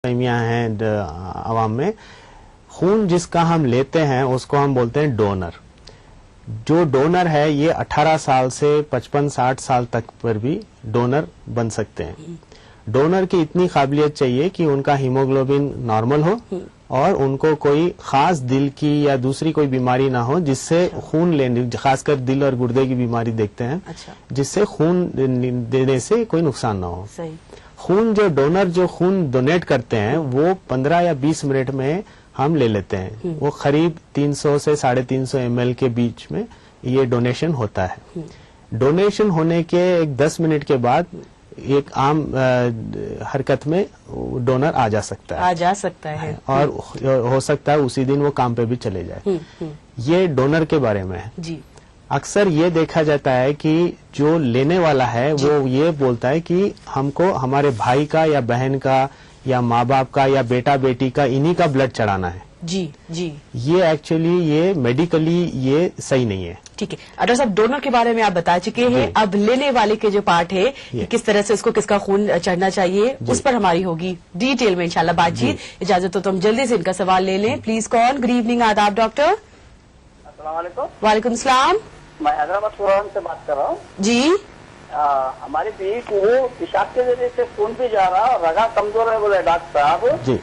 फहमियां हैं आवाम में। खून जिसका हम लेते हैं उसको हम बोलते हैं डोनर। जो डोनर है ये 18 साल से 55-60 साल तक पर भी डोनर बन सकते हैं। डोनर की इतनी काबिलियत चाहिए कि उनका हीमोग्लोबिन नॉर्मल हो और उनको कोई खास दिल की या दूसरी कोई बीमारी ना हो जिससे खून लेने, खासकर दिल और गुर्दे की बीमारी देखते हैं, जिससे खून देने से कोई नुकसान ना हो। खून जो डोनर जो खून डोनेट करते हैं वो 15 या 20 मिनट में हम ले लेते हैं। वो करीब 300 से 350 ml के बीच में ये डोनेशन होता है। डोनेशन होने के एक 10 मिनट के बाद एक आम हरकत में डोनर आ जा सकता है और हो सकता है उसी दिन वो काम पे भी चले जाए। ये डोनर के बारे में है जी। अक्सर ये देखा जाता है कि जो लेने वाला है वो ये बोलता है कि हमको हमारे भाई का या बहन का या माँ बाप का या बेटा बेटी का इन्हीं का ब्लड चढ़ाना है। जी। ये एक्चुअली ये मेडिकली ये सही नहीं है। ठीक है डॉक्टर साहब, डोनर के बारे में आप बता चुके हैं। अब लेने वाले के जो पार्ट है कि किस तरह से उसको किसका खून चढ़ना चाहिए उस पर हमारी होगी डिटेल में इंशाल्लाह बातचीत। इजाजत हो तो हम जल्दी से इनका सवाल ले लें। Please call. गुड इवनिंग, आदाब डॉक्टर। वालेकुम सलाम। मैं हैदराबाद से बात कर रहा हूँ जी। हमारी बीवी को पेशाब के जरिए से खून भी जा रहा और रगा कमजोर है बोले डॉक्टर साहब जी।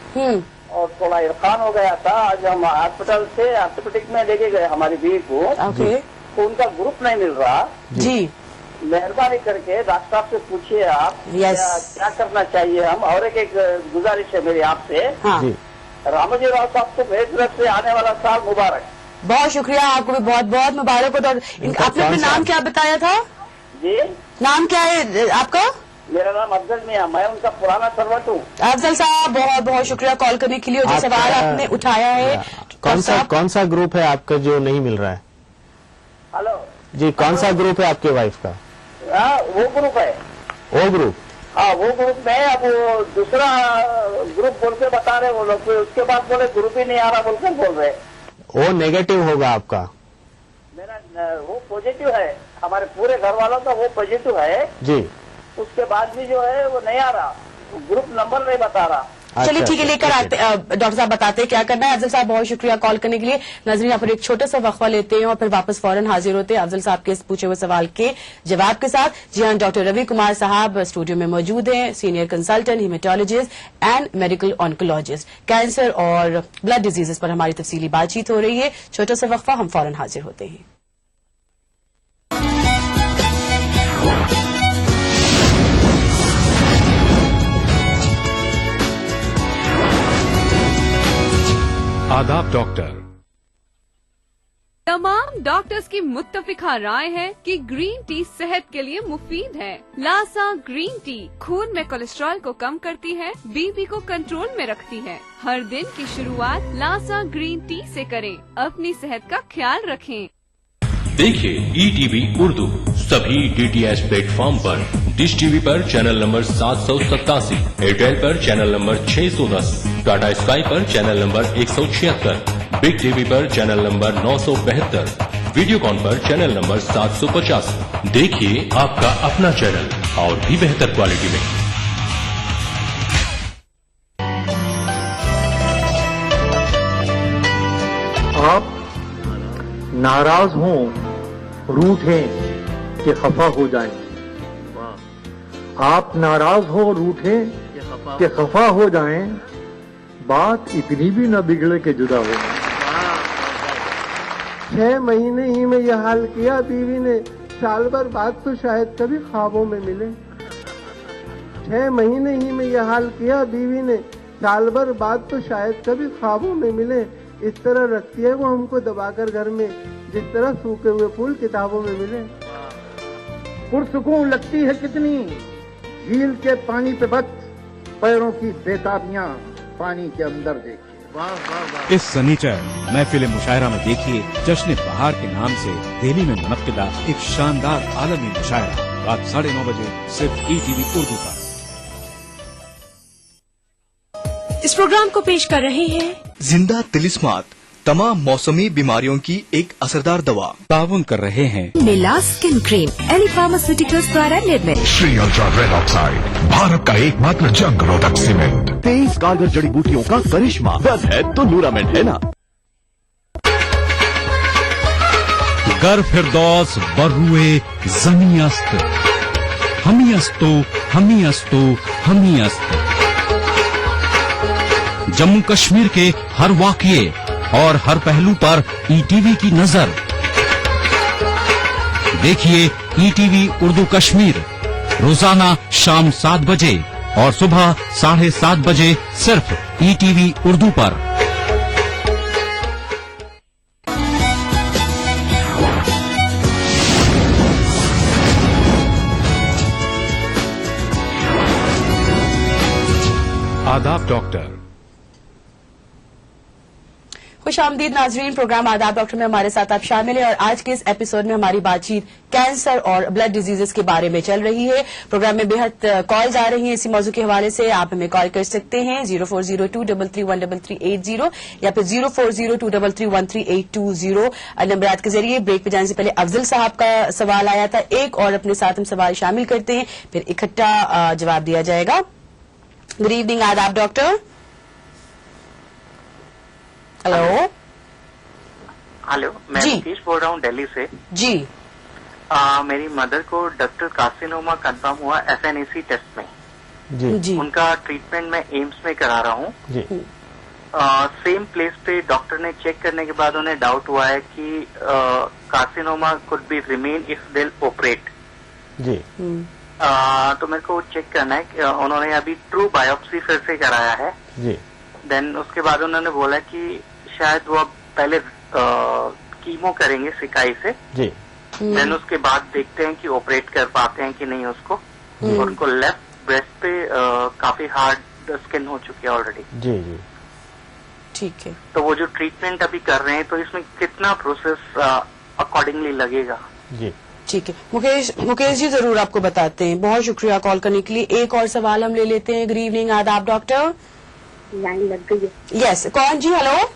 और थोड़ा इरफान हो गया था। आज हम हॉस्पिटल से ऑर्थोपेडिक में लेके गए हमारी बीवी को। खून का ग्रुप नहीं मिल रहा जी। मेहरबानी करके डॉक्टर साहब से पूछिए आप क्या करना चाहिए हम। और एक गुजारिश है मेरी आपसे। रामोजी राव साहब को मेरी तरफ से आने वाला साल मुबारक। बहुत शुक्रिया, आपको भी बहुत बहुत मुबारक हो। आपने अपना नाम क्या बताया था जी? नाम क्या है आपका? मेरा नाम अफजल मियां, मैं उनका पुराना सर्वेंट हूँ। अफजल साहब बहुत बहुत शुक्रिया कॉल करने के लिए। जो सवाल आपने उठाया है कौन सा ग्रुप है आपका जो नहीं मिल रहा है? हेलो जी, कौन सा ग्रुप है आपके वाइफ का? वो ग्रुप है। वो ग्रुप? हाँ वो ग्रुप में। अब वो दूसरा ग्रुप बोल के बता रहे वो लोग, उसके बाद बोले ग्रुप ही नहीं आ रहा बोलकर बोल रहे। वो नेगेटिव होगा आपका। मेरा वो पॉजिटिव है, हमारे पूरे घर वालों का वो पॉजिटिव है जी। उसके बाद भी जो है वो नहीं आ रहा, ग्रुप नंबर नहीं बता रहा। चलिए ठीक है, लेकर आते डॉक्टर साहब बताते हैं क्या करना है। अफजल साहब बहुत शुक्रिया कॉल करने के लिए। नाज़रीन यहाँ पर एक छोटा सा वक्फा लेते हैं और फिर वापस फौरन हाजिर होते हैं अफजल साहब के इस पूछे हुए सवाल के जवाब के साथ। जी हाँ, डॉक्टर रवि कुमार साहब स्टूडियो में मौजूद हैं, senior consultant haematologist and medical oncologist. Cancer और ब्लड डिजीजेस पर हमारी तफसीली बातचीत हो रही है। छोटा सा वक्फा, हम फौरन हाजिर होते हैं। आदाब डॉक्टर। तमाम डॉक्टर्स की मुत्तफिका राय है कि ग्रीन टी सेहत के लिए मुफीद है। लासा ग्रीन टी खून में कोलेस्ट्रॉल को कम करती है, बीपी को कंट्रोल में रखती है। हर दिन की शुरुआत लासा ग्रीन टी से करें, अपनी सेहत का ख्याल रखें। देखिए ETV उर्दू सभी DTH प्लेटफॉर्म पर। डिश टीवी पर चैनल नंबर 787, एयरटेल पर चैनल नंबर 610, टाटा स्काई पर चैनल नंबर 176, बिग टीवी पर चैनल नंबर 972, वीडियोकॉन पर चैनल नंबर 750। देखिए आपका अपना चैनल और भी बेहतर क्वालिटी में। आप नाराज हों, रूठें कि खफा हो जाएं। आप नाराज हो, रूठें कि खफा हो जाएं, बात इतनी भी न बिगड़े कि जुदा हो। 6 महीने ही में यह हाल किया बीवी ने, साल भर बाद तो शायद कभी ख्वाबों में मिले। 6 महीने ही में यह हाल किया बीवी ने, साल भर बाद तो शायद कभी ख्वाबों में मिले। इस तरह रखती है वो हमको दबाकर घर में, जिस तरह सूखे हुए फूल किताबों में मिले। पुरसुकून लगती है कितनी झील के पानी पे बच, पैरों की बेताबियां पानी के अंदर देखिए। इस सनीचर महफिल मुशायरा में देखिए जश्न बहार के नाम से दिल्ली में मुनक्किदा एक शानदार आलमी मुशायरा रात 9:30 बजे सिर्फ ETV उर्दू पर। इस प्रोग्राम को पेश कर रहे हैं जिंदा तिलिस्मात तमाम मौसमी बीमारियों की एक असरदार दवा। ताउन कर रहे हैं मिला स्किन क्रीम एली फार्मास्यूटिकल्स द्वारा निर्मित। Shri ultra red oxide, Bharat का एकमात्र जंग रोधक सीमेंट। 23 कारगर जड़ी बूटियों का करिश्मा, बस है तो न्यूरामेंट है ना। गर फिरदौस बर्रुए जमी अस्त, हमी अस्तो हमी अस्तो हमी अस्त। जम्मू कश्मीर के हर वाकये और हर पहलू पर ईटीवी की नजर। देखिए ईटीवी उर्दू कश्मीर रोजाना शाम 7 बजे और सुबह 7:30 बजे सिर्फ ईटीवी उर्दू पर। आदाब डॉक्टर। खुशामदीद नाजरीन, प्रोग्राम आदाब डॉक्टर में हमारे साथ आप शामिल हैं और आज के इस एपिसोड में हमारी बातचीत कैंसर और ब्लड डिजीजेस के बारे में चल रही है। प्रोग्राम में बेहद कॉल्स आ रही हैं इसी मौजू के हवाले से। आप हमें कॉल कर सकते हैं 0402331380 या फिर 0402331380 नंबरात के जरिए। ब्रेक पे जाने से पहले अफजल साहब का सवाल आया था, एक और अपने साथ हम सवाल शामिल करते हैं, फिर इकट्ठा जवाब दिया जाएगा। गुड इवनिंग, आदाब डॉक्टर। हेलो हेलो, मैं मुकेश बोल रहा हूँ दिल्ली से। जी। मेरी मदर को डक्टर कार्सिनोमा कंफर्म हुआ FNAC टेस्ट में। जी। उनका ट्रीटमेंट मैं एम्स में करा रहा हूँ। सेम प्लेस पे डॉक्टर ने चेक करने के बाद उन्हें डाउट हुआ है कि carcinoma could be remain if they operate. जी। तो मेरे को चेक करना है। उन्होंने अभी ट्रू बायोप्सी फिर से कराया है। जी। देन उसके बाद उन्होंने बोला कि शायद वो अब पहले कीमो करेंगे सिकाई से। जी। देन उसके बाद देखते हैं कि ऑपरेट कर पाते हैं कि नहीं उसको। और उनको लेफ्ट ब्रेस्ट पे काफी हार्ड स्किन हो चुकी है ऑलरेडी। जी जी, ठीक है। तो वो जो ट्रीटमेंट अभी कर रहे हैं तो इसमें कितना प्रोसेस अकॉर्डिंगली लगेगा? जी ठीक है। मुकेश जी जरूर आपको बताते हैं। बहुत शुक्रिया कॉल करने के लिए। एक और सवाल हम ले लेते हैं। गुड इवनिंग, आदाब डॉक्टर। लाइन लग गई है। यस, कौन जी? हेलो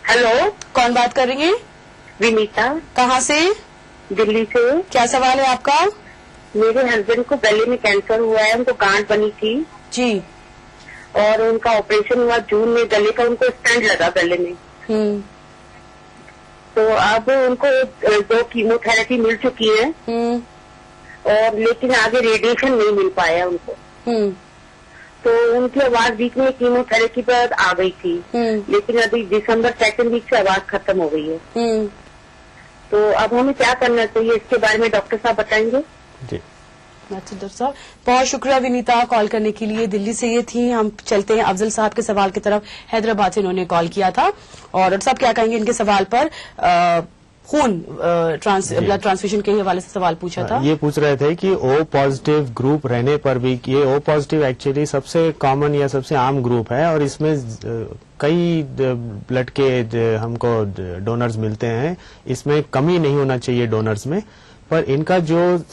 हेलो, कौन बात कर रही है? विनीता। कहाँ से? दिल्ली से। क्या सवाल है आपका? मेरे हस्बैंड को गले में कैंसर हुआ है, उनको गांठ बनी थी जी, और उनका ऑपरेशन हुआ जून में। गले का उनको स्टेंट लगा गले में। तो अब उनको 2 कीमोथेरेपी मिल चुकी है और लेकिन आगे रेडिएशन नहीं मिल पाया उनको। तो उनकी आवाज बीच में कीमोथेरेपी पर आ गई थी, लेकिन अभी दिसंबर 2nd वीक से आवाज खत्म हो गई है। तो अब हमें क्या करना चाहिए, इसके बारे में डॉक्टर साहब बताएंगे? जी। अच्छा डॉक्टर साहब, बहुत शुक्रिया विनीता कॉल करने के लिए। दिल्ली से ये थी। हम चलते हैं अफजल साहब के सवाल की तरफ। हैदराबाद से इन्होंने कॉल किया था और डॉक्टर साहब क्या कहेंगे इनके सवाल पर? खून ब्लड ट्रांसफ्यूजन के हवाले से सवाल पूछा था। ये पूछ रहे थे कि O पॉजिटिव ग्रुप रहने पर भी, ये O पॉजिटिव एक्चुअली सबसे कॉमन या सबसे आम ग्रुप है और इसमें कई ब्लड के हमको डोनर्स मिलते हैं। इसमें कमी नहीं होना चाहिए डोनर्स में, पर इनका जो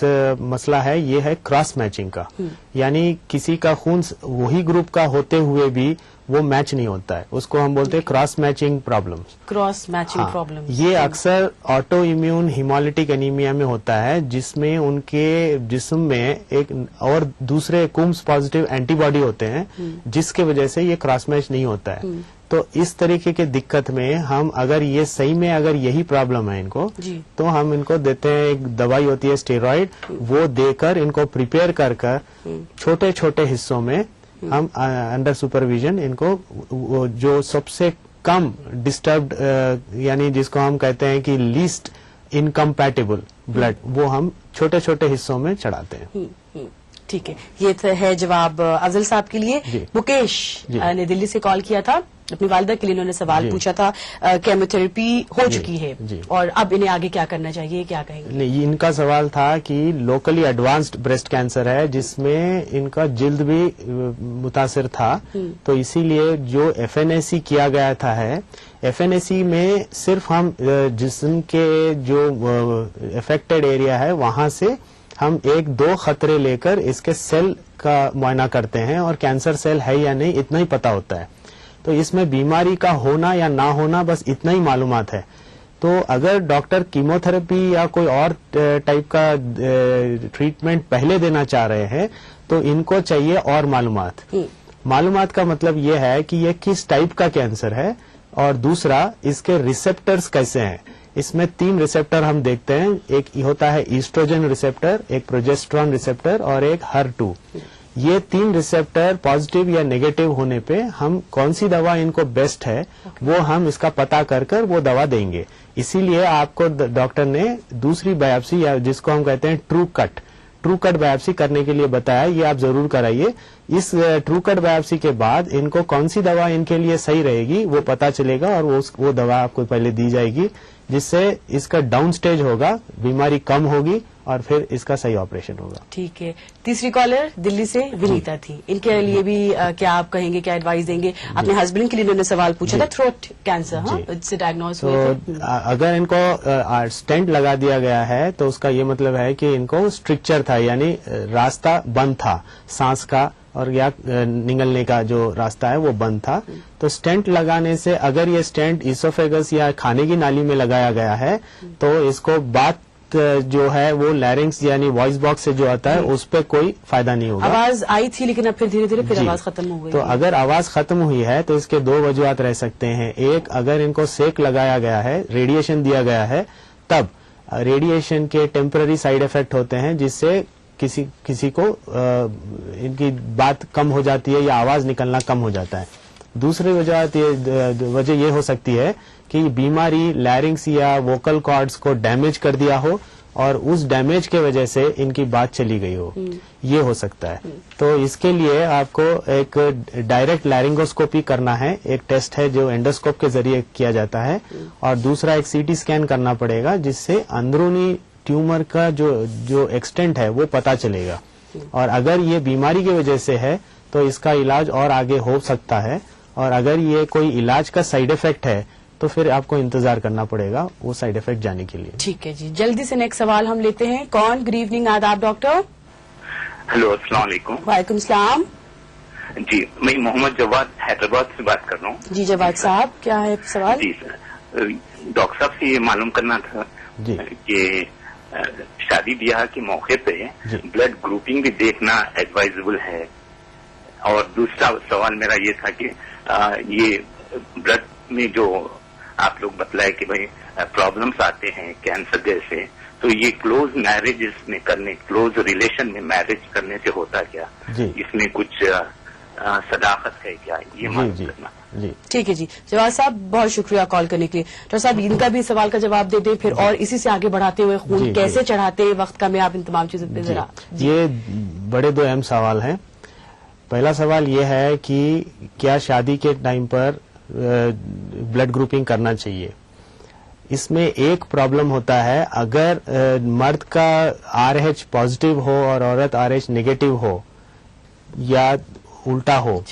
मसला है ये है क्रॉस मैचिंग का। यानी किसी का खून वही ग्रुप का होते हुए भी वो मैच नहीं होता है, उसको हम बोलते हैं cross matching problem. Cross matching problem ये अक्सर ऑटो इम्यून हिमोलिटिक एनीमिया में होता है, जिसमें उनके जिस्म में एक और दूसरे कुम्स पॉजिटिव एंटीबॉडी होते हैं, जिसके वजह से ये क्रॉस मैच नहीं होता है। तो इस तरीके के दिक्कत में हम अगर ये सही में अगर यही प्रॉब्लम है इनको, तो हम इनको देते हैं, एक दवाई होती है स्टेरॉइड, वो देकर इनको प्रिपेयर कर छोटे छोटे हिस्सों में हम अंडर सुपरविजन इनको जो सबसे कम डिस्टर्ब्ड यानी जिसको हम कहते हैं कि लीस्ट इनकम्पैटिबल ब्लड, वो हम छोटे छोटे हिस्सों में चढ़ाते हैं। ठीक है, ये है जवाब अफजल साहब के लिए। मुकेश ने दिल्ली से कॉल किया था, अपनी वालिदा के लिए उन्होंने सवाल पूछा था। केमोथेरेपी हो चुकी है और अब इन्हें आगे क्या करना चाहिए, क्या कहेंगे? नहीं, इनका सवाल था कि लोकली एडवांस्ड ब्रेस्ट कैंसर है जिसमें इनका जिल्द भी मुतासिर था, तो इसीलिए जो FNAC किया गया था है, FNAC में सिर्फ हम जिस्म के जो अफेक्टेड एरिया है वहां से हम 1-2 खतरे लेकर इसके सेल का मुआयना करते हैं और कैंसर सेल है या नहीं इतना ही पता होता है। तो इसमें बीमारी का होना या ना होना बस इतना ही मालूमात है। तो अगर डॉक्टर कीमोथेरेपी या कोई और टाइप का ट्रीटमेंट पहले देना चाह रहे हैं तो इनको चाहिए और मालूमात। मालूमात का मतलब ये है कि ये किस टाइप का कैंसर है और दूसरा इसके रिसेप्टर्स कैसे हैं। इसमें 3 रिसेप्टर हम देखते हैं, एक होता है ईस्ट्रोजन रिसेप्टर, एक प्रोजेस्टेरॉन रिसेप्टर और एक HER2। ये 3 रिसेप्टर पॉजिटिव या नेगेटिव होने पे हम कौन सी दवा इनको बेस्ट है वो हम इसका पता कर वो दवा देंगे। इसीलिए आपको डॉक्टर ने दूसरी बायोप्सी या जिसको हम कहते हैं ट्रू कट बायोप्सी करने के लिए बताया। ये आप जरूर कराइए। इस ट्रू कट बायोप्सी के बाद इनको कौन सी दवा इनके लिए सही रहेगी वो पता चलेगा और वो दवा आपको पहले दी जाएगी, जिससे इसका डाउन स्टेज होगा, बीमारी कम होगी और फिर इसका सही ऑपरेशन होगा। ठीक है। तीसरी कॉलर दिल्ली से विनीता थी, इनके लिए भी क्या आप कहेंगे, क्या एडवाइस देंगे? अपने हस्बैंड के लिए उन्होंने सवाल पूछा था, थ्रोट कैंसर इससे डायग्नोज हुए थे। अगर इनको स्टेंट लगा दिया गया है तो उसका ये मतलब है कि इनको स्ट्रिक्चर था, यानी रास्ता बंद था, सांस का और या निगलने का जो रास्ता है वो बंद था। तो स्टेंट लगाने से अगर ये स्टेंट इसोफेगस या खाने की नाली में लगाया गया है तो इसको बात जो है वो लैरिंग्स यानी वॉइस बॉक्स से जो आता है उस पर कोई फायदा नहीं होगा। आवाज आई थी लेकिन अब फिर धीरे धीरे फिर आवाज खत्म हो गई। तो अगर आवाज खत्म हुई है तो इसके 2 वजूहात रह सकते हैं। एक, अगर इनको सेक लगाया गया है, रेडिएशन दिया गया है, तब रेडिएशन के टेम्पररी साइड इफेक्ट होते हैं जिससे किसी को इनकी बात कम हो जाती है या आवाज निकलना कम हो जाता है। दूसरी वजह ये हो सकती है कि बीमारी लैरिंग्स या वोकल कॉर्ड्स को डैमेज कर दिया हो और उस डैमेज के वजह से इनकी बात चली गई हो, ये हो सकता है। तो इसके लिए आपको एक डायरेक्ट लैरिंगोस्कोपी करना है, एक टेस्ट है जो एंडोस्कोप के जरिए किया जाता है, और दूसरा एक सीटी स्कैन करना पड़ेगा जिससे अंदरूनी ट्यूमर का जो एक्सटेंट है वो पता चलेगा। और अगर ये बीमारी की वजह से है तो इसका इलाज और आगे हो सकता है, और अगर ये कोई इलाज का साइड इफेक्ट है तो फिर आपको इंतजार करना पड़ेगा वो साइड इफेक्ट जाने के लिए। ठीक है जी, जल्दी से नेक्स्ट सवाल हम लेते हैं। कौन? गुड इवनिंग, आदाब डॉक्टर। हेलो, अस्सलाम वालेकुम। वालेकुम सलाम जी, मैं मोहम्मद जवाद हैदराबाद से बात कर रहा हूँ। जी जवाद साहब, क्या है सवाल? जी सर, डॉक्टर साहब से ये मालूम करना था कि शादी ब्याह के मौके पे ब्लड ग्रुपिंग भी देखना एडवाइजेबल है। और दूसरा सवाल मेरा ये था कि ये ब्लड में जो आप लोग बतलाए कि भाई प्रॉब्लम्स आते हैं कैंसर जैसे, तो ये क्लोज मैरिजेस में करने, क्लोज रिलेशन में मैरिज करने से होता क्या? इसमें कुछ सदाकत है क्या? ये मालूम करना। ठीक है जी, जवाब साहब बहुत शुक्रिया कॉल करने के लिए। डॉक्टर साहब इनका भी सवाल का जवाब दे दें फिर, और इसी से आगे बढ़ाते हुए खून कैसे चढ़ाते वक्त का मैं आप इन तमाम चीजों पे जरा। ये बड़े 2 अहम सवाल हैं। पहला सवाल ये है कि क्या शादी के टाइम पर ब्लड ग्रुपिंग करना चाहिए। इसमें एक प्रॉब्लम होता है, अगर मर्द का RH पॉजिटिव हो और औरत RH नेगेटिव हो या उल्टा हो,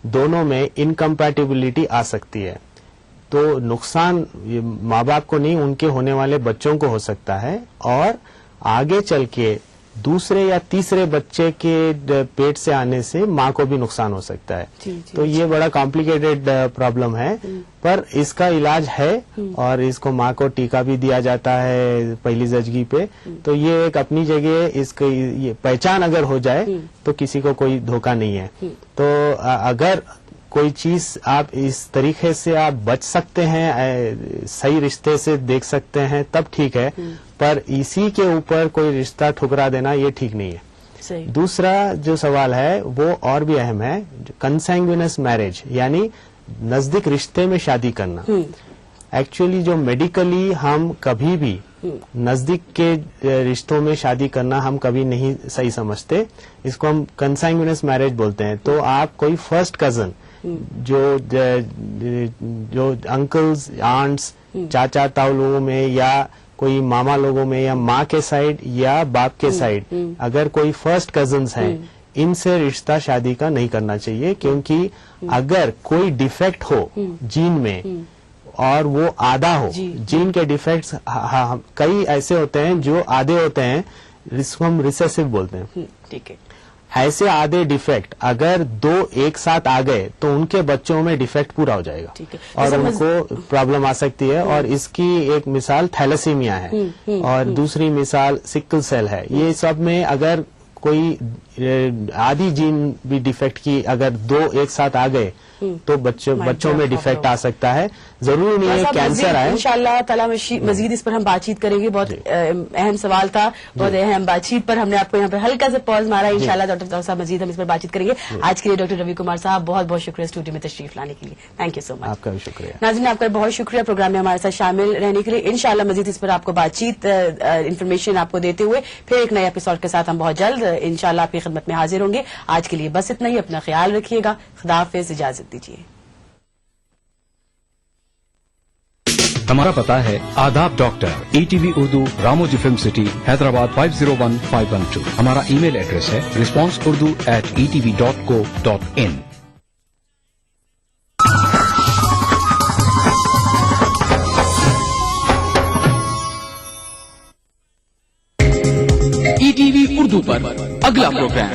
दोनों में इनकम्पैटिबिलिटी आ सकती है। तो नुकसान माँ बाप को नहीं, उनके होने वाले बच्चों को हो सकता है, और आगे चल के दूसरे या तीसरे बच्चे के पेट से आने से माँ को भी नुकसान हो सकता है। तो ये बड़ा कॉम्प्लिकेटेड प्रॉब्लम है, पर इसका इलाज है और इसको माँ को टीका भी दिया जाता है पहली ज़चगी पे। तो ये एक अपनी जगह, इसकी ये पहचान अगर हो जाए तो किसी को कोई धोखा नहीं है। तो अगर कोई चीज आप इस तरीके से आप बच सकते हैं, सही रिश्ते से देख सकते हैं, तब ठीक है, पर इसी के ऊपर कोई रिश्ता ठुकरा देना ये ठीक नहीं है। सही। दूसरा जो सवाल है वो और भी अहम है, कंसैंग्विनस मैरिज यानी नजदीक रिश्ते में शादी करना। एक्चुअली जो मेडिकली हम कभी भी नजदीक के रिश्तों में शादी करना हम कभी नहीं सही समझते, इसको हम कंसैंग्विनस मैरिज बोलते हैं। तो आप कोई फर्स्ट कजन जो अंकल्स, आंट्स, चाचा ताऊ लोगों में या कोई मामा लोगों में या माँ के साइड या बाप के साइड अगर कोई फर्स्ट कजन्स हैं, इनसे रिश्ता शादी का नहीं करना चाहिए, क्योंकि अगर कोई डिफेक्ट हो जीन में और वो आधा हो, जीन के डिफेक्ट्स कई ऐसे होते हैं जो आधे होते हैं, जिसको हम रिसेसिव बोलते हैं। ठीक है। ऐसे आधे डिफेक्ट अगर 2 एक साथ आ गए तो उनके बच्चों में डिफेक्ट पूरा हो जाएगा और उनको प्रॉब्लम आ सकती है। और इसकी एक मिसाल थैलेसीमिया है और दूसरी मिसाल सिकल सेल है। ये सब में अगर कोई आधी जीन भी डिफेक्ट की अगर 2 एक साथ आ गए तो बच्चों में डिफेक्ट आ सकता है। जरूरी नहीं है कैंसर आए। इंशाअल्लाह ताला मजीद इस पर हम बातचीत करेंगे। बहुत अहम सवाल था, बहुत अहम बातचीत पर हमने आपको यहाँ पर हल्का से पॉज मारा। इंशाअल्लाह डॉक्टर साहब मजीद हम इस पर बातचीत करेंगे। आज के लिए डॉक्टर रवि कुमार साहब बहुत बहुत शुक्रिया स्टूडियो में तशरीफ लाने के लिए। Thank you so much. आपका भी शुक्रिया। नाज़रीन आपका बहुत शुक्रिया प्रोग्राम में हमारे साथ शामिल रहने के लिए। इंशाअल्लाह मजीद इस पर आपको बातचीत इन्फॉर्मेशन आपको देते हुए फिर एक नए एपिसोड के साथ हम बहुत जल्द इंशाअल्लाह आपकी खिदमत में हाजिर होंगे। आज के लिए बस इतना ही। अपना ख्याल रखिएगा। खुदा हाफिज़, इजाजत दीजिए। हमारा पता है आदाब doctor, ETV Urdu, Ramoji film city, Hyderabad 501512। हमारा ईमेल एड्रेस है responseurdu@etv.co.in। ETV उर्दू पर अगला प्रोग्राम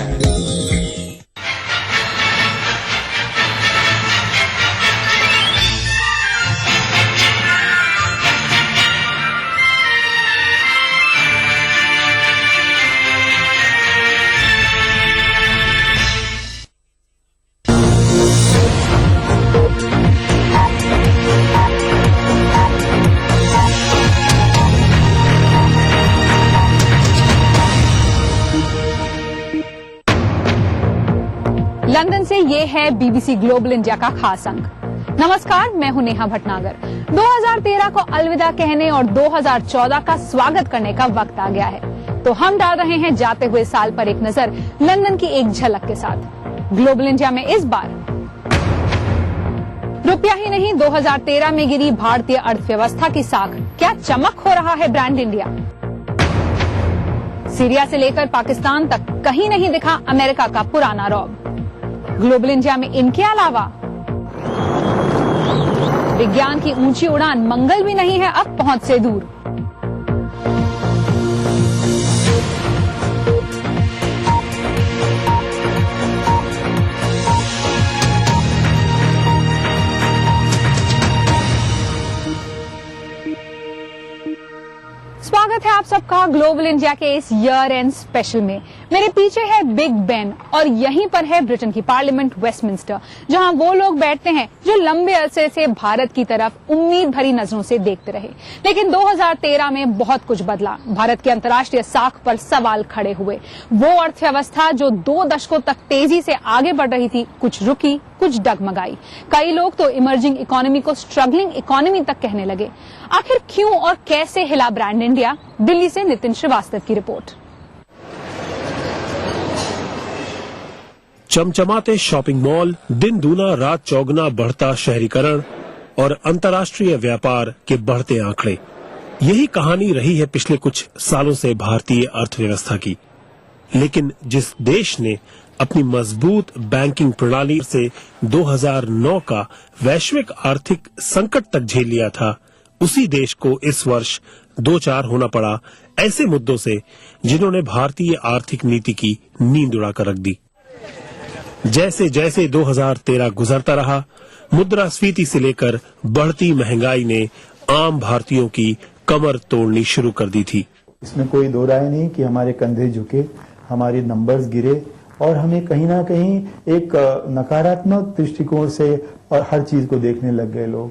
लंदन से ये है BBC ग्लोबल इंडिया का खास अंक। नमस्कार, मैं हूं नेहा भटनागर। 2013 को अलविदा कहने और 2014 का स्वागत करने का वक्त आ गया है, तो हम डाल रहे हैं जाते हुए साल पर एक नजर लंदन की एक झलक के साथ। ग्लोबल इंडिया में इस बार रुपया ही नहीं, 2013 में गिरी भारतीय अर्थव्यवस्था की साख, क्या चमक हो रहा है ब्रांड इंडिया। सीरिया से लेकर पाकिस्तान तक कहीं नहीं दिखा अमेरिका का पुराना रौब। ग्लोबल इंडिया में इनके अलावा विज्ञान की ऊंची उड़ान मंगल भी नहीं है अब पहुंच से दूर। स्वागत है आप सबका ग्लोबल इंडिया के इस ईयर एंड स्पेशल में। मेरे पीछे है बिग बेन और यहीं पर है ब्रिटेन की पार्लियामेंट वेस्टमिंस्टर, जहां वो लोग बैठते हैं जो लंबे अरसे से भारत की तरफ उम्मीद भरी नजरों से देखते रहे। लेकिन 2013 में बहुत कुछ बदला। भारत की अंतर्राष्ट्रीय साख पर सवाल खड़े हुए। वो अर्थव्यवस्था जो 2 दशकों तक तेजी से आगे बढ़ रही थी, कुछ रुकी, कुछ डगमगाई। कई लोग तो इमर्जिंग इकोनॉमी को स्ट्रगलिंग इकोनॉमी तक कहने लगे। आखिर क्यों और कैसे हिला ब्रांड इंडिया? दिल्ली से नितिन श्रीवास्तव की रिपोर्ट। चमचमाते शॉपिंग मॉल, दिन दूना रात चौगुना बढ़ता शहरीकरण और अंतर्राष्ट्रीय व्यापार के बढ़ते आंकड़े, यही कहानी रही है पिछले कुछ सालों से भारतीय अर्थव्यवस्था की। लेकिन जिस देश ने अपनी मजबूत बैंकिंग प्रणाली से 2009 का वैश्विक आर्थिक संकट तक झेल लिया था, उसी देश को इस वर्ष दो चार होना पड़ा ऐसे मुद्दों से जिन्होंने भारतीय आर्थिक नीति की नींद उड़ाकर रख दी। जैसे जैसे 2013 गुजरता रहा, मुद्रास्फीति से लेकर बढ़ती महंगाई ने आम भारतीयों की कमर तोड़नी शुरू कर दी थी। इसमें कोई दो राय नहीं कि हमारे कंधे झुके, हमारे नंबर्स गिरे और हमें कहीं ना कहीं एक नकारात्मक दृष्टिकोण से और हर चीज को देखने लग गए लोग।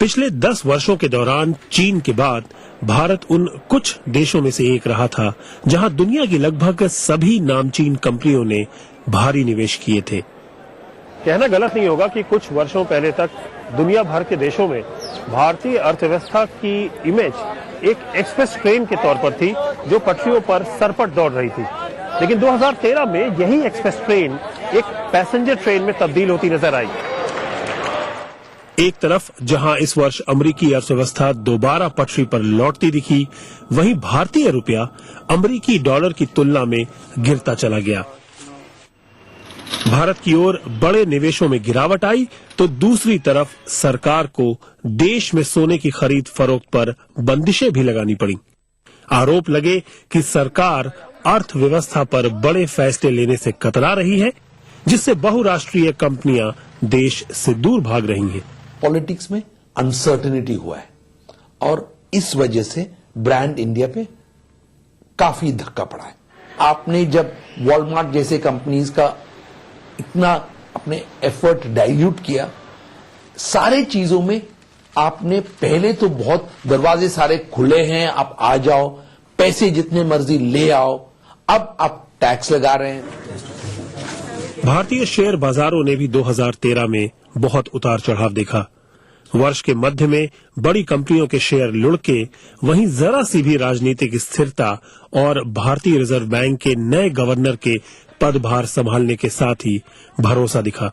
पिछले 10 वर्षों के दौरान चीन के बाद भारत उन कुछ देशों में से एक रहा था जहां दुनिया की लगभग सभी नामचीन कंपनियों ने भारी निवेश किए थे। कहना गलत नहीं होगा कि कुछ वर्षों पहले तक दुनिया भर के देशों में भारतीय अर्थव्यवस्था की इमेज एक एक्सप्रेस ट्रेन के तौर पर थी जो पटरियों पर सरपट दौड़ रही थी। लेकिन 2013 में यही एक्सप्रेस ट्रेन एक पैसेंजर ट्रेन में तब्दील होती नजर आई। एक तरफ जहां इस वर्ष अमेरिकी अर्थव्यवस्था दोबारा पटरी पर लौटती दिखी, वहीं भारतीय रुपया अमेरिकी डॉलर की तुलना में गिरता चला गया। भारत की ओर बड़े निवेशों में गिरावट आई तो दूसरी तरफ सरकार को देश में सोने की खरीद फरोख्त पर बंदिशें भी लगानी पड़ी। आरोप लगे कि सरकार अर्थव्यवस्था पर बड़े फैसले लेने से कतरा रही है, जिससे बहुराष्ट्रीय कंपनियां देश से दूर भाग रही हैं। पॉलिटिक्स में अनसर्टेनिटी हुआ है और इस वजह से ब्रांड इंडिया पे काफी धक्का पड़ा है। आपने जब वॉलमार्ट जैसे कंपनीज का इतना अपने एफर्ट डाइल्यूट किया, सारे चीजों में आपने पहले तो बहुत दरवाजे सारे खुले हैं, आप आ जाओ, पैसे जितने मर्जी ले आओ, अब आप टैक्स लगा रहे हैं। भारतीय शेयर बाजारों ने भी 2013 में बहुत उतार चढ़ाव देखा। वर्ष के मध्य में बड़ी कंपनियों के शेयर लुढ़के, वहीं जरा सी भी राजनीतिक स्थिरता और भारतीय रिजर्व बैंक के नए गवर्नर के पदभार संभालने के साथ ही भरोसा दिखा।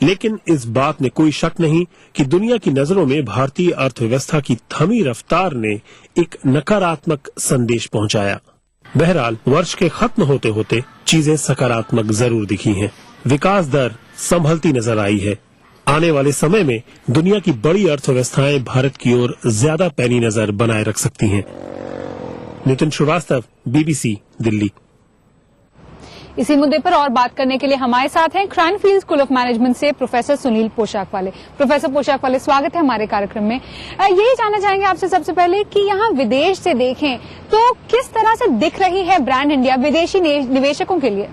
लेकिन इस बात में कोई शक नहीं कि दुनिया की नजरों में भारतीय अर्थव्यवस्था की थमी रफ्तार ने एक नकारात्मक संदेश पहुंचाया। बहरहाल वर्ष के खत्म होते होते चीजें सकारात्मक जरूर दिखी हैं। विकास दर संभलती नजर आई है। आने वाले समय में दुनिया की बड़ी अर्थव्यवस्थाएं भारत की ओर ज्यादा पैनी नजर बनाए रख सकती हैं। नितिन श्रीवास्तव, बीबीसी, दिल्ली। इसी मुद्दे पर और बात करने के लिए हमारे साथ हैं क्रानफील्ड स्कूल ऑफ मैनेजमेंट से प्रोफेसर सुनील पोशाक वाले। प्रोफेसर पोशाक वाले, स्वागत है हमारे कार्यक्रम में। यही जानना चाहेंगे आपसे सबसे पहले कि यहाँ विदेश से देखें तो किस तरह से दिख रही है ब्रांड इंडिया विदेशी निवेशकों के लिए?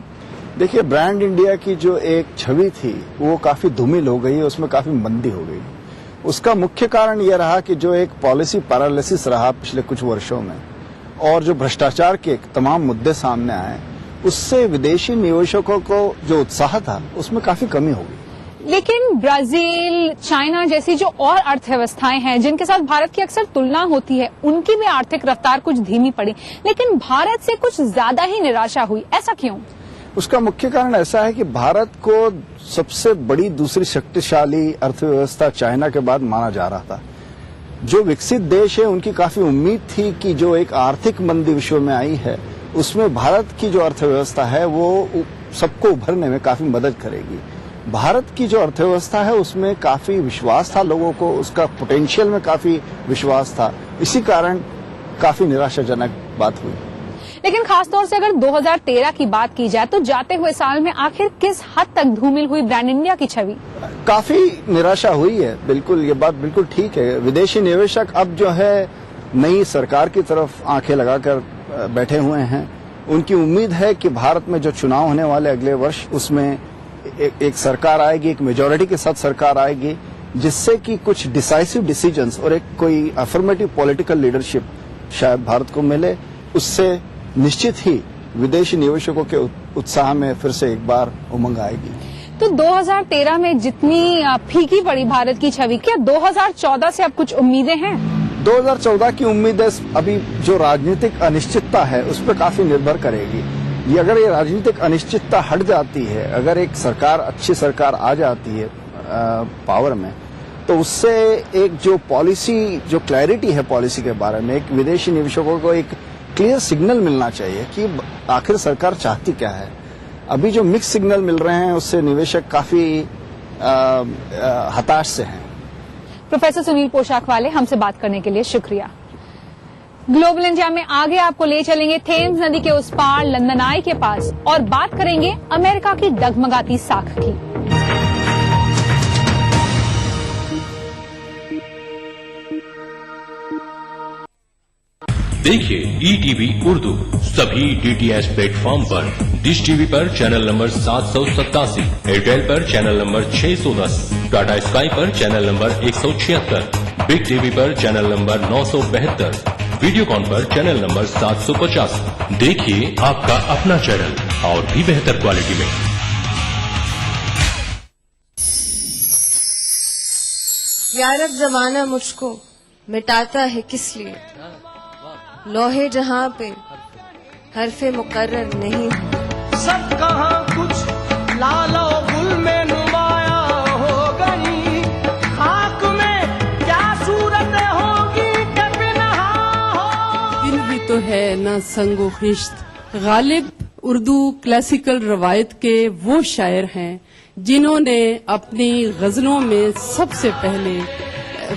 देखिए, ब्रांड इंडिया की जो एक छवि थी वो काफी धूमिल हो गई, उसमें काफी मंदी हो गई। उसका मुख्य कारण यह रहा कि जो एक पॉलिसी पैरालिसिस रहा पिछले कुछ वर्षों में और जो भ्रष्टाचार के तमाम मुद्दे सामने आए, उससे विदेशी निवेशकों को जो उत्साह था उसमें काफी कमी हो गई। लेकिन ब्राजील, चाइना जैसी जो और अर्थव्यवस्थाएं हैं जिनके साथ भारत की अक्सर तुलना होती है, उनकी भी आर्थिक रफ्तार कुछ धीमी पड़ी, लेकिन भारत से कुछ ज्यादा ही निराशा हुई। ऐसा क्यों? उसका मुख्य कारण ऐसा है कि भारत को सबसे बड़ी दूसरी शक्तिशाली अर्थव्यवस्था चाइना के बाद माना जा रहा था। जो विकसित देश है उनकी काफी उम्मीद थी कि जो एक आर्थिक मंदी विश्व में आई है उसमें भारत की जो अर्थव्यवस्था है वो सबको उभरने में काफी मदद करेगी। भारत की जो अर्थव्यवस्था है उसमें काफी विश्वास था लोगों को, उसका पोटेंशियल में काफी विश्वास था। इसी कारण काफी निराशाजनक बात हुई। लेकिन खासतौर से अगर 2013 की बात की जाए तो जाते हुए साल में आखिर किस हद तक धूमिल हुई ब्रांड इंडिया की छवि? काफी निराशा हुई है, बिल्कुल, ये बात बिल्कुल ठीक है। विदेशी निवेशक अब जो है नई सरकार की तरफ आंखें लगाकर बैठे हुए हैं। उनकी उम्मीद है कि भारत में जो चुनाव होने वाले अगले वर्ष उसमें एक सरकार आएगी, एक मेजॉरिटी के साथ सरकार आएगी, जिससे कि कुछ डिसाइसिव डिसीजंस और एक कोई अफर्मेटिव पॉलिटिकल लीडरशिप शायद भारत को मिले। उससे निश्चित ही विदेशी निवेशकों के उत्साह में फिर से एक बार उमंग आएगी। तो 2013 में जितनी फीकी पड़ी भारत की छवि, क्या 2014 से अब कुछ उम्मीदें हैं? 2014 की उम्मीदें अभी जो राजनीतिक अनिश्चितता है उस पर काफी निर्भर करेगी। ये अगर ये राजनीतिक अनिश्चितता हट जाती है, अगर एक सरकार, अच्छी सरकार आ जाती है पावर में, तो उससे एक जो पॉलिसी, जो क्लैरिटी है पॉलिसी के बारे में, एक विदेशी निवेशकों को एक क्लियर सिग्नल मिलना चाहिए कि आखिर सरकार चाहती क्या है। अभी जो मिक्स सिग्नल मिल रहे हैं उससे निवेशक काफी हताश से हैं। प्रोफेसर सुनील पोशाक वाले, हमसे बात करने के लिए शुक्रिया। ग्लोबल इंडिया में आगे आपको ले चलेंगे थेम्स नदी के उस पार लंदन आई के पास और बात करेंगे अमेरिका की डगमगाती साख की। देखिए ETV उर्दू सभी DTH प्लेटफॉर्म पर, डिश टीवी पर चैनल नंबर 787, एयरटेल पर चैनल नंबर 610, टाटा स्काई पर चैनल नंबर 176, बिग टीवी पर चैनल नंबर 972, वीडियोकॉन पर चैनल नंबर 750। देखिए आपका अपना चैनल और भी बेहतर क्वालिटी में। यार अब जमाना मुझको मिटाता है किस लिए, लोहे जहां पे हरफे मुकर्रर नहीं। सब कहाँ कुछ लालो गुल में नुमाया हो गई, खाक में क्या सूरत होगी कि बिनहा हो। दिल भी तो है ना संगो खिश्त। गालिब उर्दू क्लासिकल रवायत के वो शायर हैं जिन्होंने अपनी गजलों में सबसे पहले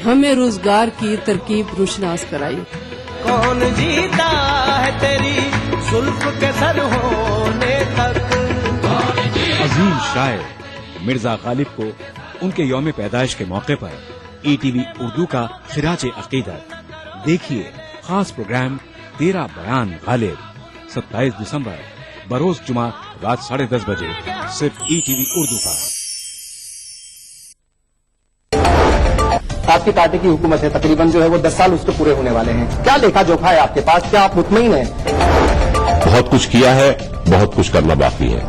गमे रोजगार की तरकीब रोशनास कराई। कौन जीता है तेरी जुल्फ के सर होने तक। अजीम शायर मिर्जा गालिब को उनके यौम पैदाइश के मौके पर ईटीवी उर्दू का खिराज अकीदत। देखिए खास प्रोग्राम तेरा बयान गालिब 27 दिसंबर बरोज जुमा रात 10:30 बजे सिर्फ ईटीवी उर्दू पर। आपकी पार्टी की हुकूमत है, तकरीबन जो है वो 10 साल उसके पूरे होने वाले हैं। क्या लेखा जोखा है आपके पास, क्या आप मुतमईन हैं? बहुत कुछ किया है, बहुत कुछ करना बाकी है।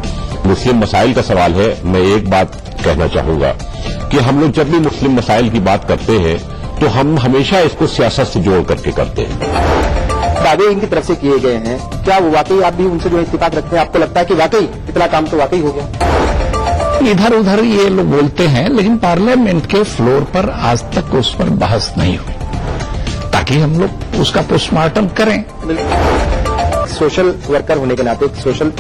मुस्लिम मसाइल का सवाल है। मैं एक बात कहना चाहूंगा कि हम लोग जब भी मुस्लिम मसाइल की बात करते हैं तो हम हमेशा इसको सियासत से जोड़ करके करते हैं। दावे इनकी तरफ से किए गए हैं, क्या वो वाकई आप भी उनसे जो इत्तेफाक रखते हैं? आपको लगता है कि वाकई इतना काम तो वाकई हो गया? इधर उधर ये लोग बोलते हैं, लेकिन पार्लियामेंट के फ्लोर पर आज तक उस पर बहस नहीं हुई, ताकि हम लोग उसका पोस्टमार्टम करें। सोशल वर्कर होने के नाते, सोशल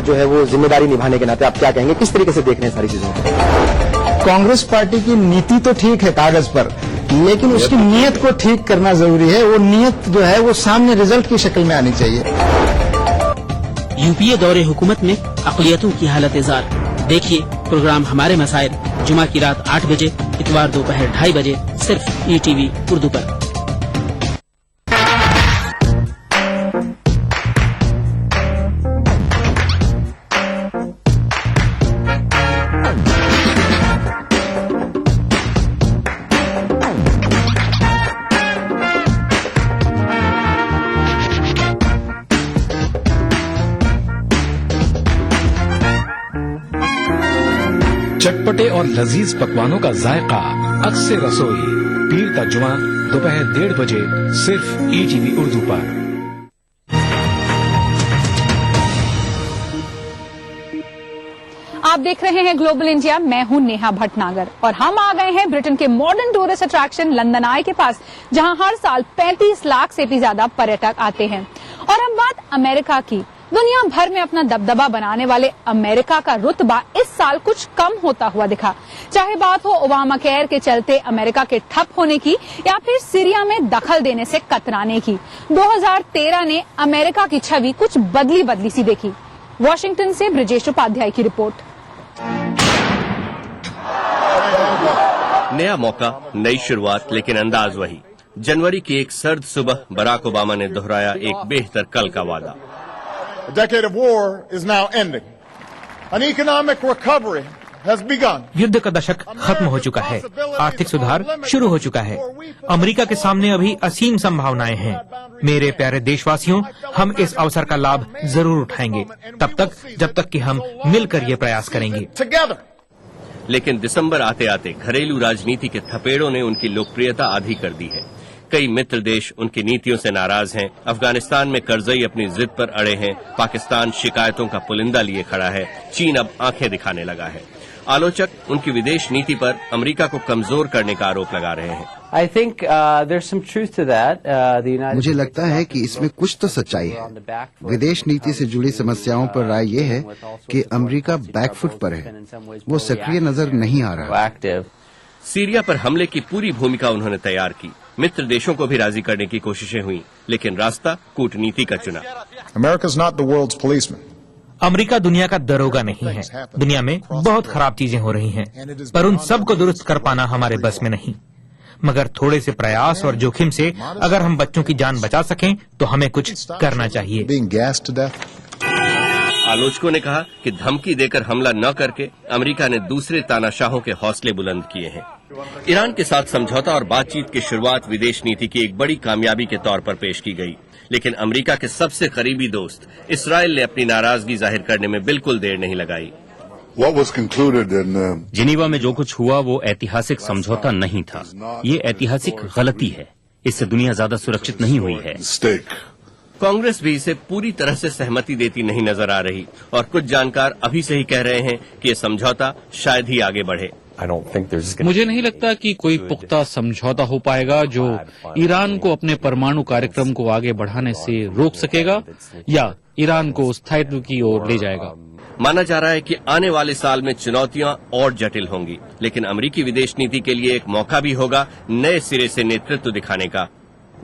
जो है वो जिम्मेदारी निभाने के नाते आप क्या कहेंगे, किस तरीके से देख रहे हैं सारी चीजों को? कांग्रेस पार्टी की नीति तो ठीक है कागज पर, लेकिन उसकी नीयत को ठीक करना जरूरी है। वो नीयत जो है वो सामने रिजल्ट की शक्ल में आनी चाहिए। यूपीए दौरे हुकूमत में अक़लियतों की हालत जार। देखिए प्रोग्राम हमारे मसाइल जुमा की रात 8 बजे, इतवार दोपहर 2:30 बजे सिर्फ ईटीवी उर्दू पर। चटपटे और लजीज पकवानों का जायका अक्सर रसोई, पीर का जुमा दोपहर 1:30 बजे सिर्फ ईटीवी उर्दू पर। आप देख रहे हैं ग्लोबल इंडिया। मैं हूं नेहा भटनागर और हम आ गए हैं ब्रिटेन के मॉडर्न टूरिस्ट अट्रैक्शन लंदन आई के पास, जहां हर साल 35 लाख से भी ज्यादा पर्यटक आते हैं। और अब बात अमेरिका की। दुनिया भर में अपना दबदबा बनाने वाले अमेरिका का रुतबा इस साल कुछ कम होता हुआ दिखा। चाहे बात हो ओबामा केयर के चलते अमेरिका के ठप होने की या फिर सीरिया में दखल देने से कतराने की। 2013 ने अमेरिका की छवि कुछ बदली सी देखी। वॉशिंगटन से ब्रिजेश उपाध्याय की रिपोर्ट। नया मौका, नई शुरुआत, लेकिन अंदाज वही। जनवरी की एक सर्द सुबह बराक ओबामा ने दोहराया एक बेहतर कल का वादा। A decade of war is now ending. An economic recovery has begun. युद्ध का दशक खत्म हो चुका है, आर्थिक सुधार शुरू हो चुका है। अमेरिका के सामने अभी असीम संभावनाएं हैं। मेरे प्यारे देशवासियों, हम इस अवसर का लाभ जरूर उठाएंगे, तब तक जब तक कि हम मिलकर ये प्रयास करेंगे। लेकिन दिसंबर आते आते घरेलू राजनीति के थपेड़ों ने उनकी लोकप्रियता आधी कर दी है। कई मित्र देश उनकी नीतियों से नाराज हैं। अफगानिस्तान में करजई अपनी जिद पर अड़े हैं। पाकिस्तान शिकायतों का पुलिंदा लिए खड़ा है। चीन अब आंखें दिखाने लगा है। आलोचक उनकी विदेश नीति पर अमेरिका को कमजोर करने का आरोप लगा रहे हैं। मुझे लगता है कि इसमें कुछ तो सच्चाई है। विदेश नीति से जुड़ी समस्याओं पर राय ये है कि अमेरिका बैकफुट पर है, वो सक्रिय नजर नहीं आ रहा। सीरिया पर हमले की पूरी भूमिका उन्होंने तैयार की। मित्र देशों को भी राजी करने की कोशिशें हुई, लेकिन रास्ता कूटनीति का चुना। अमेरिका दुनिया का दरोगा नहीं है। दुनिया में बहुत खराब चीजें हो रही हैं, पर उन सब को दुरुस्त कर पाना हमारे बस में नहीं। मगर थोड़े से प्रयास और जोखिम से अगर हम बच्चों की जान बचा सकें तो हमें कुछ करना चाहिए। आलोचकों ने कहा कि धमकी देकर हमला न करके अमेरिका ने दूसरे तानाशाहों के हौसले बुलंद किए हैं। ईरान के साथ समझौता और बातचीत की शुरुआत विदेश नीति की एक बड़ी कामयाबी के तौर पर पेश की गई, लेकिन अमेरिका के सबसे करीबी दोस्त इसराइल ने अपनी नाराजगी जाहिर करने में बिल्कुल देर नहीं लगाई। जिनीवा में जो कुछ हुआ वो ऐतिहासिक समझौता नहीं था। ये ऐतिहासिक गलती है। इससे दुनिया ज्यादा सुरक्षित नहीं हुई है। कांग्रेस भी इसे पूरी तरह से सहमति देती नहीं नजर आ रही और कुछ जानकार अभी से ही कह रहे हैं कि ये समझौता शायद ही आगे बढ़े। मुझे नहीं लगता कि कोई पुख्ता समझौता हो पाएगा जो ईरान को अपने परमाणु कार्यक्रम को आगे बढ़ाने से रोक सकेगा या ईरान को स्थायित्व की ओर ले जाएगा। माना जा रहा है कि आने वाले साल में चुनौतियां और जटिल होंगी, लेकिन अमेरिकी विदेश नीति के लिए एक मौका भी होगा नए सिरे से नेतृत्व दिखाने का।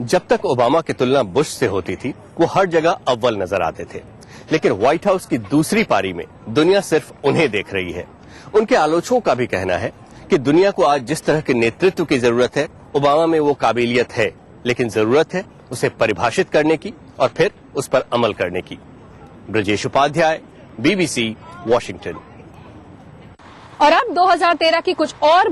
जब तक ओबामा की तुलना बुश से होती थी, वो हर जगह अव्वल नजर आते थे, लेकिन व्हाइट हाउस की दूसरी पारी में दुनिया सिर्फ उन्हें देख रही है। उनके आलोचकों का भी कहना है कि दुनिया को आज जिस तरह के नेतृत्व की जरूरत है, ओबामा में वो काबिलियत है, लेकिन जरूरत है उसे परिभाषित करने की और फिर उस पर अमल करने की। Brajesh Upadhyay, BBC, Washington. और अब 2013 की कुछ और